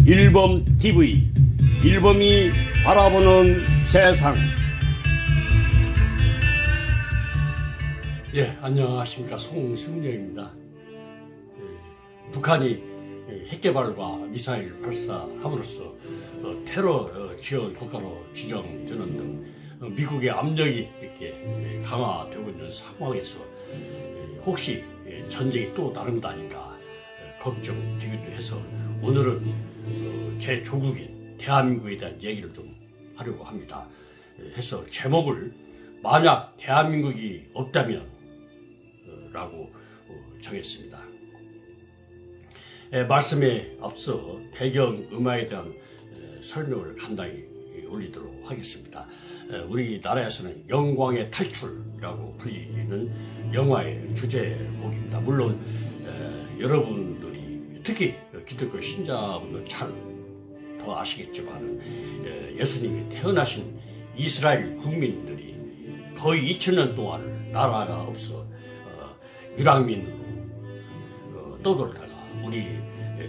일범TV, 일범이 바라보는 세상. 예, 안녕하십니까. 송승려입니다. 북한이 핵개발과 미사일 발사함으로써 테러 지원 국가로 지정되는 등 미국의 압력이 이렇게 강화되고 있는 상황에서 혹시 전쟁이 또 다른 것 아닌가 걱정되기도 해서 오늘은 제 조국인 대한민국에 대한 얘기를 좀 하려고 합니다. 해서 제목을 만약 대한민국이 없다면 라고 정했습니다. 말씀에 앞서 배경음악에 대한 설명을 간단히 올리도록 하겠습니다. 우리나라에서는 영광의 탈출이라고 불리는 영화의 주제곡입니다. 물론 여러분들이 특히 기독교 신자분들 잘 더 아시겠지만 예수님이 태어나신 이스라엘 국민들이 거의 2000년 동안 나라가 없어 유랑민으로 떠돌다가 우리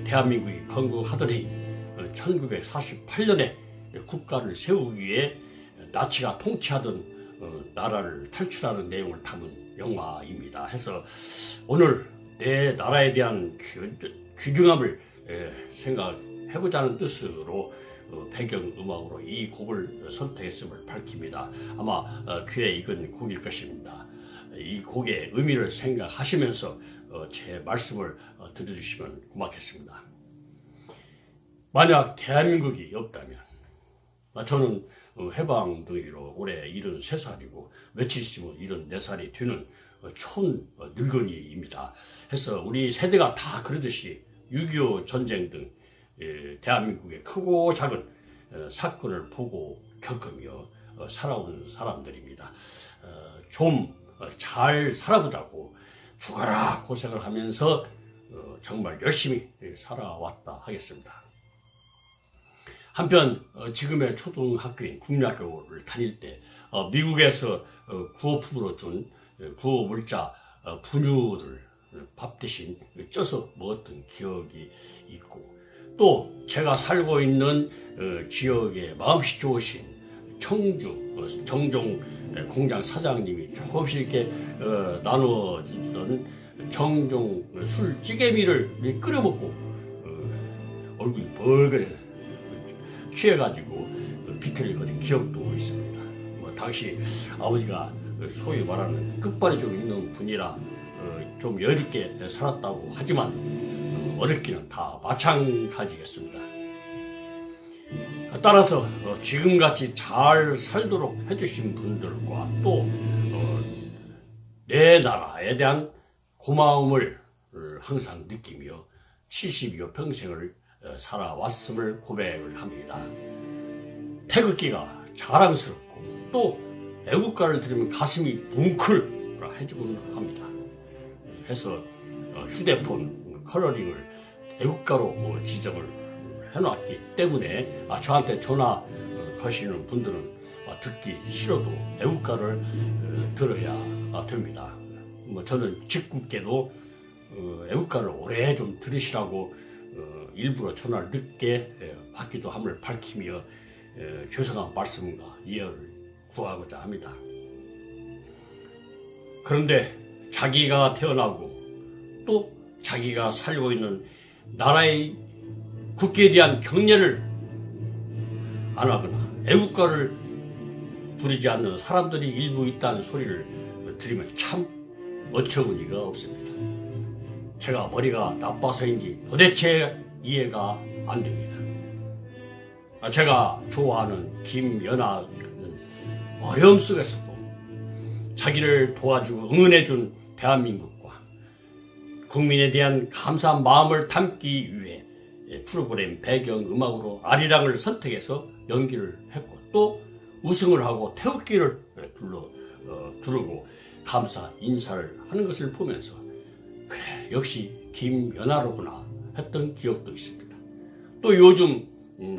대한민국이 건국하더니 1948년에 국가를 세우기 위해 나치가 통치하던 나라를 탈출하는 내용을 담은 영화입니다. 해서 오늘 내 나라에 대한 귀중함을 생각해보자는 뜻으로 배경음악으로 이 곡을 선택했음을 밝힙니다. 아마 귀에 익은 곡일 것입니다. 이 곡의 의미를 생각하시면서 제 말씀을 들어주시면 고맙겠습니다. 만약 대한민국이 없다면, 저는 해방둥이로 올해 73살이고 며칠 있으면 74살이 되는 촌늙은이입니다. 해서 우리 세대가 다 그러듯이 6.25 전쟁 등 대한민국의 크고 작은 사건을 보고 겪으며 살아온 사람들입니다. 좀 잘 살아보자고 죽어라 고생을 하면서 정말 열심히 살아왔다 하겠습니다. 한편 지금의 초등학교인 국민학교를 다닐 때 미국에서 구호품으로 준 구호 물자 분유를 밥 대신 쪄서 먹었던 기억이 있고, 또 제가 살고 있는 지역에 마음씨 좋으신 청주 정종 공장 사장님이 조금씩 이렇게 나눠주던 정종 술찌개미를 끓여 먹고 얼굴이 벌겋게 취해가지고 비틀을 거둔 기억도 있습니다. 당시 아버지가 소위 말하는 끝발이 좀 있는 분이라 좀 여유롭게 살았다고 하지만 어렵기는 다 마찬가지겠습니다. 따라서 지금같이 잘 살도록 해주신 분들과 또 내 나라에 대한 고마움을 항상 느끼며 70여 평생을 살아왔음을 고백을 합니다. 태극기가 자랑스럽고 또 애국가를 들으면 가슴이 뭉클 해주곤 합니다. 해서 휴대폰 컬러링을 애국가로 지정을 해놨기 때문에 저한테 전화 거시는 분들은 듣기 싫어도 애국가를 들어야 됩니다. 저는 직구께도 애국가를 오래 좀 들으시라고 일부러 전화를 늦게 받기도 함을 밝히며 죄송한 말씀과 이해를 구하고자 합니다. 그런데 자기가 태어나고 또 자기가 살고 있는 나라의 국기에 대한 경례를 안 하거나 애국가를 부르지 않는 사람들이 일부 있다는 소리를 들으면 참 어처구니가 없습니다. 제가 머리가 나빠서인지 도대체 이해가 안 됩니다. 제가 좋아하는 김연아는 어려움 속에서도 자기를 도와주고 응원해준 대한민국과 국민에 대한 감사한 마음을 담기 위해 프로그램 배경음악으로 아리랑을 선택해서 연기를 했고, 또 우승을 하고 태극기를 두르고 감사 인사를 하는 것을 보면서 그래 역시 김연아로구나 했던 기억도 있습니다. 또 요즘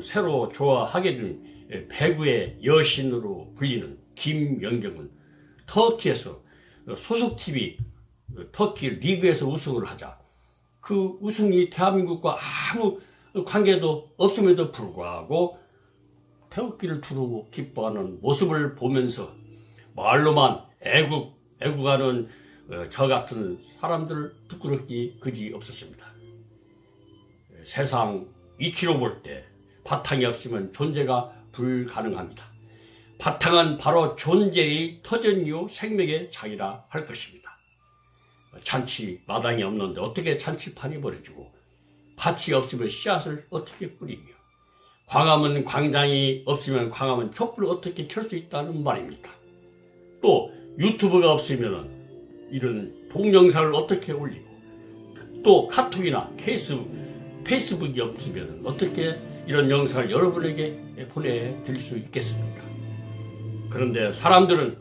새로 좋아하게 된 배구의 여신으로 불리는 김연경은 터키에서 소속팀이 터키 리그에서 우승을 하자 그 우승이 대한민국과 아무 관계도 없음에도 불구하고 태극기를 두르고 기뻐하는 모습을 보면서 말로만 애국하는 저 같은 사람들 부끄럽기 그지 없었습니다. 세상 이치로 볼 때 바탕이 없으면 존재가 불가능합니다. 바탕은 바로 존재의 터전이요 생명의 장이라 할 것입니다. 잔치 마당이 없는데 어떻게 잔치판이 벌어지고 밭이 없으면 씨앗을 어떻게 뿌리며 광화문 광장이 없으면 광화문 촛불을 어떻게 켤 수 있다는 말입니까? 또 유튜브가 없으면 이런 동영상을 어떻게 올리고 또 카톡이나 페이스북이 없으면 어떻게 이런 영상을 여러분에게 보내드릴 수 있겠습니까? 그런데 사람들은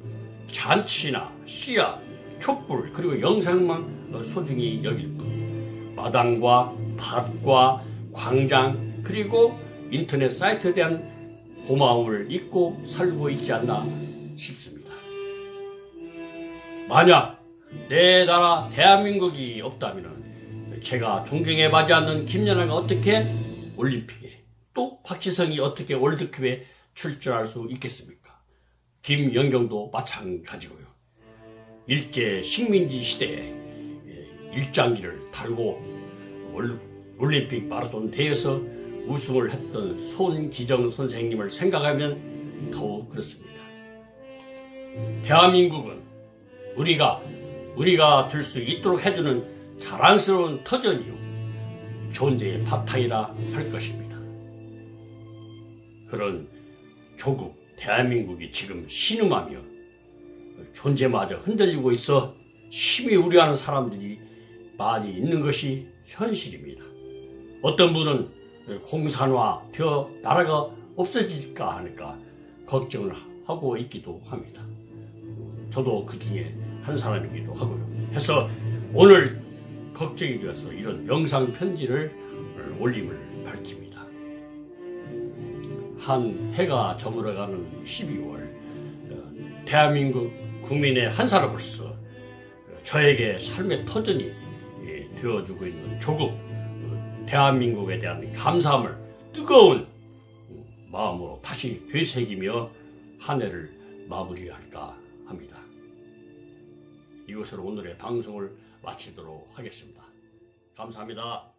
잔치나 씨앗, 촛불 그리고 영상만 소중히 여길 뿐 마당과 밭과 광장 그리고 인터넷 사이트에 대한 고마움을 잊고 살고 있지 않나 싶습니다. 만약 내 나라 대한민국이 없다면 제가 존경해 받지 않는 김연아가 어떻게 올림픽에 또 박지성이 어떻게 월드컵에 출전할 수 있겠습니까? 김연경도 마찬가지고요. 일제 식민지 시대에 일장기를 달고 올림픽 마라톤 대회에서 우승을 했던 손기정 선생님을 생각하면 더욱 그렇습니다. 대한민국은 우리가 될 수 있도록 해주는 자랑스러운 터전이요 존재의 바탕이라 할 것입니다. 그런 조국 대한민국이 지금 신음하며 존재마저 흔들리고 있어 심히 우려하는 사람들이 많이 있는 것이 현실입니다. 어떤 분은 공산화되어 나라가 없어질까 하니까 걱정을 하고 있기도 합니다. 저도 그 중에 한 사람이기도 하고요. 해서 오늘 걱정이 되어서 이런 영상 편지를 올림을 밝힙니다. 한 해가 저물어가는 12월 대한민국 국민의 한 사람으로서 저에게 삶의 터전이 되어주고 있는 조국 대한민국에 대한 감사함을 뜨거운 마음으로 다시 되새기며 한 해를 마무리할까 합니다. 이것으로 오늘의 방송을 마치도록 하겠습니다. 감사합니다.